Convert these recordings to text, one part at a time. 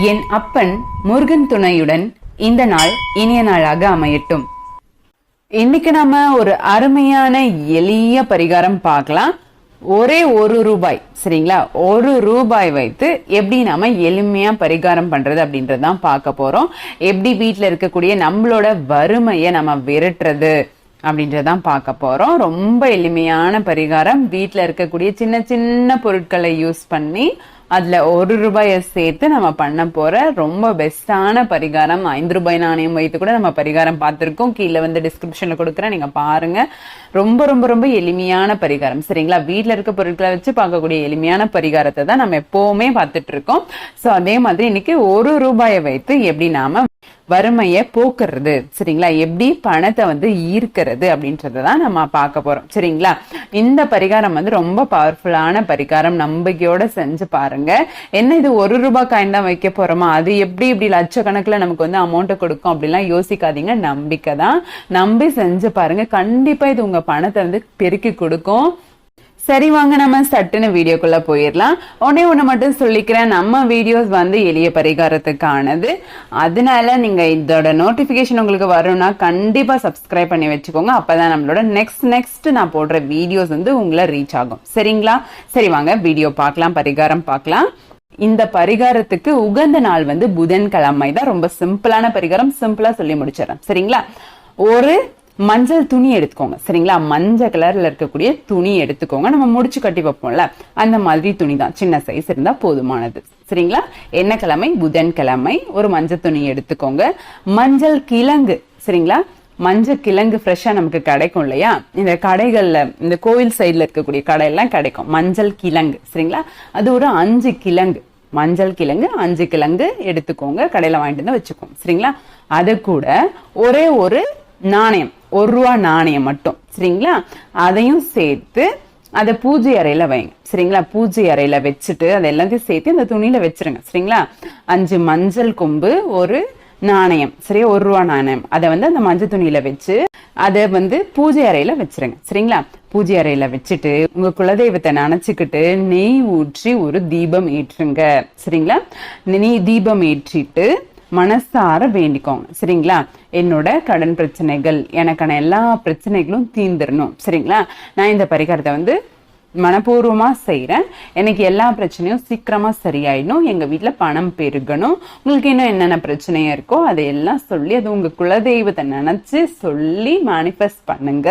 என் அப்பன் முருகன் துணையுடன் இந்த நாள் இனிய நாளாக அமையட்டும். இன்னைக்கு நாம ஒரு அருமையான எளிய பரிகாரம் பார்க்கலாம். ஒரே ₹1 சரிங்களா? ₹1 வைத்து எப்படி நாம எளிமையா பரிகாரம் பண்றது அப்படின்றதான் பார்க்க போறோம். எப்படி வீட்டுல இருக்கக்கூடிய நம்மளோட வறுமையை நம்ம விரட்டுறது அப்படின்றதான் பார்க்க போறோம். ரொம்ப எளிமையான பரிகாரம். வீட்டுல இருக்கக்கூடிய சின்ன சின்ன பொருட்களை யூஸ் பண்ணி அதுல ₹1 சேர்த்து நம்ம பண்ண போற ரொம்ப பெஸ்டான பரிகாரம். ₹5 நாணயம் வைத்து கூட நம்ம பரிகாரம் பார்த்திருக்கோம். கீழே வந்து டிஸ்கிரிப்ஷன்ல கொடுக்குறேன், நீங்க பாருங்க. ரொம்ப ரொம்ப ரொம்ப எளிமையான பரிகாரம் சரிங்களா? வீட்டுல இருக்க பொருட்களை வச்சு பார்க்கக்கூடிய எளிமையான பரிகாரத்தை தான் நம்ம எப்பவுமே பார்த்துட்டு இருக்கோம். சோ அதே மாதிரி இன்னைக்கு ₹1 வைத்து எப்படி நாம வறுமையை போக்குறது சரிங்களா, எப்படி பணத்தை வந்து ஈர்க்கிறது அப்படின்றதான் நம்ம பார்க்க போறோம் சரிங்களா? இந்த பரிகாரம் வந்து ரொம்ப பவர்ஃபுல்லான பரிகாரம். நம்பிக்கையோட செஞ்சு பாருங்க. என்ன இது ₹1 காயின் தான் வைக்க போறோமா, அது எப்படி இப்படி லட்சக்கணக்கில் நமக்கு வந்து அமௌண்ட் கொடுக்கும் அப்படிலாம் யோசிக்காதீங்க. நம்பிக்கை தான். நம்பி செஞ்சு பாருங்க. கண்டிப்பா இது உங்க பணத்தை வந்து பெருக்கி கொடுக்கும். சரி வாங்க நம்ம சட்டுன்னு வீடியோக்குள்ள போயிடலாம். ஒண்ணு மட்டும் சொல்லிக்கிறேன், நம்ம வீடியோஸ் வந்து எளிய பரிகாரத்துக்கானது. அதனால நீங்க இதோட நோட்டிபிகேஷன் உங்களுக்கு வரும்னா கண்டிப்பா சப்ஸ்கிரைப் பண்ணி வச்சுக்கோங்க. அப்பதான் நம்மளோட நெக்ஸ்ட் நான் போடுற வீடியோஸ் வந்து உங்களை ரீச் ஆகும் சரிங்களா? சரி வாங்க வீடியோ பார்க்கலாம், பரிகாரம் பார்க்கலாம். இந்த பரிகாரத்துக்கு உகந்த நாள் வந்து புதன்கிழமை தான். ரொம்ப சிம்பிளான பரிகாரம், சிம்பிளா சொல்லி முடிச்சிடறேன் சரிங்களா? ஒரு மஞ்சள் துணி எடுத்துக்கோங்க சரிங்களா? மஞ்சள் கலர்ல இருக்கக்கூடிய துணி எடுத்துக்கோங்க. நம்ம முடிச்சு கட்டி வைப்போம்ல, அந்த மாதிரி துணி தான். சின்ன சைஸ் இருந்தா போதுமானது சரிங்களா? என்ன கிழமை? புதன்கிழமை. ஒரு மஞ்சள் துணி எடுத்துக்கோங்க. மஞ்சள் கிழங்கு சரிங்களா? மஞ்சள் கிழங்கு ஃப்ரெஷ்ஷா நமக்கு கிடைக்கும் இல்லையா? இந்த கடைகள்ல, இந்த கோவில் சைட்ல இருக்கக்கூடிய கடையெல்லாம் கிடைக்கும் மஞ்சள் கிழங்கு சரிங்களா? அது ஒரு 5 கிழங்கு, மஞ்சள் கிழங்கு 5 கிழங்கு எடுத்துக்கோங்க. கடையில வாங்கிட்டு வந்து வச்சுக்கோங்க சரிங்களா? அது கூட ஒரே ஒரு நாணயம், ₹1 நாணயம் மட்டும் சரிங்களா? அதையும் சேர்த்து அதை பூஜை அறையில வைங்க சரிங்களா? பூஜை அறையில வச்சுட்டு அதை எல்லாத்தையும் சேர்த்து அந்த துணியில வச்சிருங்க சரிங்களா? 5 மஞ்சள் கொம்பு, ஒரு நாணயம் சரியா? ₹1 நாணயம். அதை வந்து அந்த மஞ்சள் துணியில வச்சு அதை வந்து பூஜை அறையில வச்சிருங்க சரிங்களா? பூஜை அறையில வச்சுட்டு உங்க குலதெய்வத்தை நினைச்சுக்கிட்டு நெய் ஊற்றி ஒரு தீபம் ஏற்றுங்க சரிங்களா? நெய் தீபம் ஏற்றிட்டு மனசார வேண்டிக்கோங்க சரிங்களா? என்னோட கடன் பிரச்சனைகள், எனக்கான எல்லா பிரச்சனைகளும் தீர்ந்துடணும் சரிங்களா? நான் இந்த பரிகாரத்தை வந்து மனப்பூர்வமா செய்யறேன். எனக்கு எல்லா பிரச்சனையும் சீக்கிரமா சரியாயிடணும், எங்க வீட்டுல பணம் பெருகணும். உங்களுக்கு இன்னும் என்னென்ன பிரச்சனையா இருக்கோ அதையெல்லாம் சொல்லி, அது உங்க குலதெய்வத்தை நினைச்சு சொல்லி மேனிஃபெஸ்ட் பண்ணுங்க.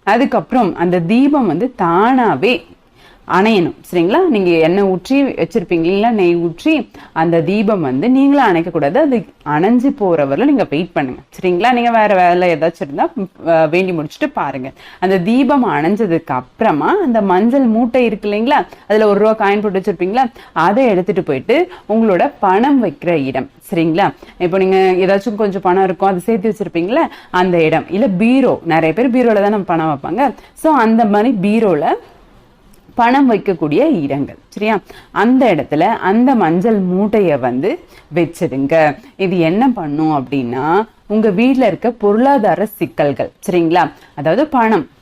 அதுக்கப்புறம் அந்த தீபம் வந்து தானாவே அணையணும் சரிங்களா? நீங்க எண்ணெய் ஊற்றி வச்சிருப்பீங்க இல்ல, நெய் ஊற்றி, அந்த தீபம் வந்து நீங்களும் அணைக்க கூடாது. அது அணைஞ்சு போறவரை நீங்க வெயிட் பண்ணுங்க சரிங்களா? நீங்க வேற வேலை ஏதாச்சும் இருந்தா வேண்டி முடிச்சுட்டு பாருங்க. அந்த தீபம் அணைஞ்சதுக்கு அப்புறமா அந்த மஞ்சள் மூட்டை இருக்கு இல்லைங்களா, அதுல ₹1 காயின் போட்டு வச்சிருப்பீங்களா, அதை எடுத்துட்டு போயிட்டு உங்களோட பணம் வைக்கிற இடம் சரிங்களா? இப்போ நீங்க ஏதாச்சும் கொஞ்சம் பணம் இருக்கும், அதை சேர்த்து வச்சிருப்பீங்களா, அந்த இடம் இல்ல பீரோ, நிறைய பேர் பீரோல தான் நம்ம பணம் வைப்பாங்க. சோ அந்த மாதிரி பீரோல பணம் வைக்கக்கூடிய இடங்கள் சரியா? அந்த இடத்துல அந்த மஞ்சள் மூட்டைய வந்து வச்சிடுங்க. இது என்ன பண்ணும் அப்படின்னா, உங்க வீட்டுல இருக்க பொருளாதார சிக்கல்கள் சரிங்களா? அதாவது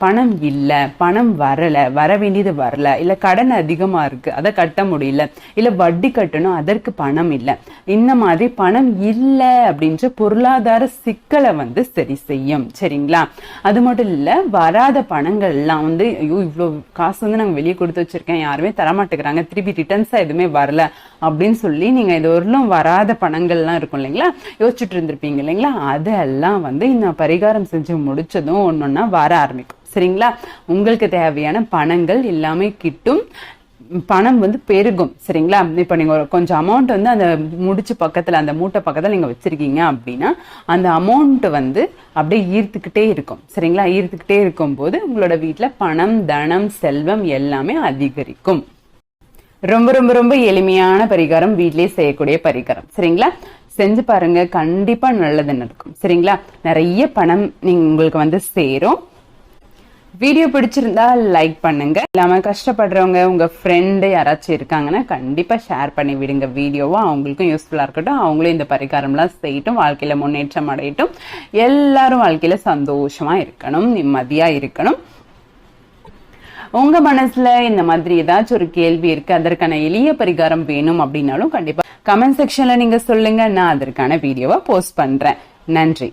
பணம் இல்ல, பணம் வரல, வர வேண்டியது வரல, இல்ல கடன் அதிகமா இருக்கு அதை கட்ட முடியல, இல்ல வட்டி கட்டணும் அதற்கு பணம் இல்ல, இந்த மாதிரி பணம் இல்ல அப்படின்ற பொருளாதார சிக்கலை வந்து சரி செய்யும் சரிங்களா? அது மட்டும் இல்ல, வராத பணங்கள் எல்லாம் வந்து, ஐயோ இவ்வளவு காசு வந்து நாங்க வெளியே கொடுத்து வச்சிருக்கேன், யாருமே தரமாட்டேங்கிறாங்க, திருப்பி ரிட்டர்ன்ஸா எதுவுமே வரல அப்படின்னு சொல்லி நீங்க இது வரலும் வராத பணங்கள்லாம் இருக்கும் இல்லைங்களா, யோசிச்சுட்டு இருந்திருப்பீங்க இல்லைங்களா, அதெல்லாம் வந்து இந்த பரிகாரம் செஞ்சு முடிச்சதும் ஒன்னொன்னா வர ஆரம்பிக்கும் சரிங்களா? உங்களுக்கு தேவையான பணங்கள் எல்லாமே கிட்டும், பணம் வந்து பெருகும் சரிங்களா? இப்ப நீங்க கொஞ்சம் அமௌண்ட் வந்து அந்த முடிச்சு பக்கத்துல, அந்த மூட்டை பக்கத்துல நீங்க வச்சிருக்கீங்க அப்படின்னா அந்த அமௌண்ட் வந்து அப்படியே ஈர்த்துக்கிட்டே இருக்கும் சரிங்களா? ஈர்த்துக்கிட்டே இருக்கும் போது உங்களோட வீட்டுல பணம், தனம், செல்வம் எல்லாமே அதிகரிக்கும். ரொம்ப ரொம்ப ரொம்ப எளிமையான பரிகாரம், வீட்லயே செய்யக்கூடிய பரிகாரம் சரிங்களா? செஞ்சு பாருங்க, கண்டிப்பா நல்லது நடக்கும் சரிங்களா? நிறைய பணம் உங்களுக்கு வந்து சேரும். வீடியோ பிடிச்சிருந்தா லைக் பண்ணுங்க. இல்லாம கஷ்டப்படுறவங்க உங்க ஃப்ரெண்டு யாராச்சும் இருக்காங்கன்னா கண்டிப்பா ஷேர் பண்ணி விடுங்க வீடியோவா. அவங்களுக்கும் யூஸ்ஃபுல்லா இருக்கட்டும், அவங்களும் இந்த பரிகாரம்லாம் செய்யட்டும், வாழ்க்கையில முன்னேற்றம் அடையட்டும். எல்லாரும் வாழ்க்கையில சந்தோஷமா இருக்கணும், நிம்மதியா இருக்கணும். உங்க மனசுல இந்த மாதிரி ஏதாச்சும் ஒரு கேள்வி இருக்கு, அதற்கான எளிய பரிகாரம் வேணும் அப்படின்னாலும் கண்டிப்பா கமெண்ட் செக்ஷன்ல நீங்க சொல்லுங்க, நான் அதற்கான வீடியோவை போஸ்ட் பண்றேன். நன்றி.